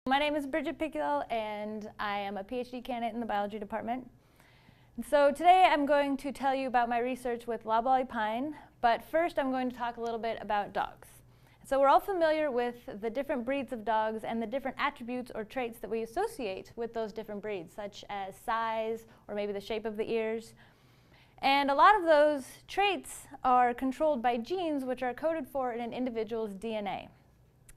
My name is Bridget Piculell, and I am a PhD candidate in the biology department. And so today I'm going to tell you about my research with loblolly pine, but first I'm going to talk a little bit about dogs. So we're all familiar with the different breeds of dogs and the different attributes or traits that we associate with those different breeds, such as size or maybe the shape of the ears. And a lot of those traits are controlled by genes which are coded for in an individual's DNA.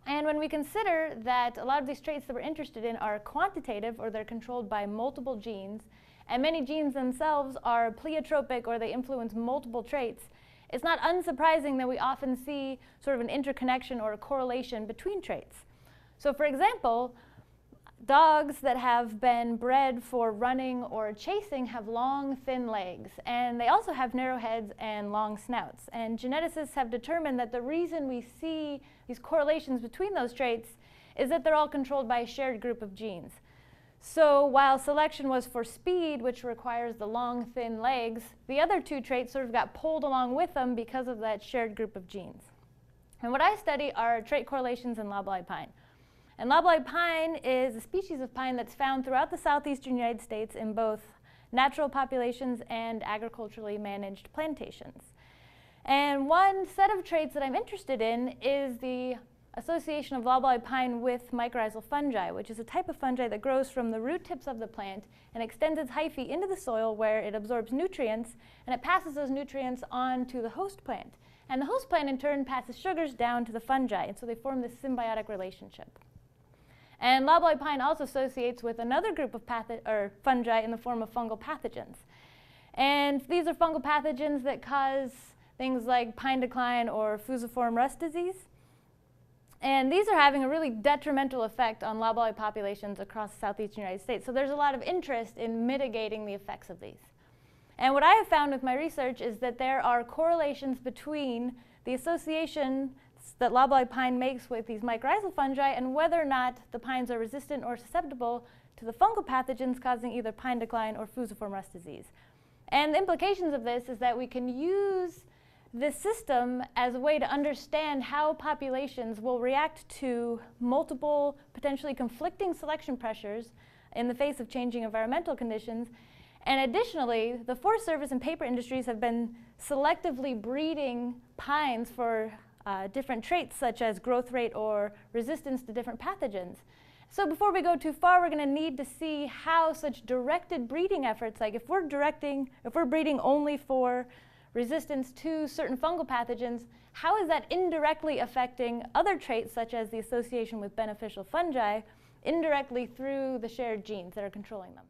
And when we consider that a lot of these traits that we're interested in are quantitative, or they're controlled by multiple genes, and many genes themselves are pleiotropic, or they influence multiple traits, it's not unsurprising that we often see sort of an interconnection or a correlation between traits. So for example, dogs that have been bred for running or chasing have long, thin legs, and they also have narrow heads and long snouts. And geneticists have determined that the reason we see these correlations between those traits is that they're all controlled by a shared group of genes. So while selection was for speed, which requires the long, thin legs, the other two traits sort of got pulled along with them because of that shared group of genes. And what I study are trait correlations in loblolly pine. And loblolly pine is a species of pine that's found throughout the southeastern United States in both natural populations and agriculturally managed plantations. And one set of traits that I'm interested in is the association of loblolly pine with mycorrhizal fungi, which is a type of fungi that grows from the root tips of the plant and extends its hyphae into the soil, where it absorbs nutrients and it passes those nutrients on to the host plant. And the host plant in turn passes sugars down to the fungi, and so they form this symbiotic relationship. And loblolly pine also associates with another group of fungi in the form of fungal pathogens. And these are fungal pathogens that cause things like pine decline or fusiform rust disease. And these are having a really detrimental effect on loblolly populations across the southeastern United States. So there's a lot of interest in mitigating the effects of these. And what I have found with my research is that there are correlations between the association that loblolly pine makes with these mycorrhizal fungi and whether or not the pines are resistant or susceptible to the fungal pathogens causing either pine decline or fusiform rust disease. And the implications of this is that we can use this system as a way to understand how populations will react to multiple, potentially conflicting selection pressures in the face of changing environmental conditions. And additionally, the Forest Service and paper industries have been selectively breeding pines for different traits such as growth rate or resistance to different pathogens. So before we go too far, we're going to need to see how such directed breeding efforts, like if we're breeding only for resistance to certain fungal pathogens, how is that indirectly affecting other traits such as the association with beneficial fungi indirectly through the shared genes that are controlling them?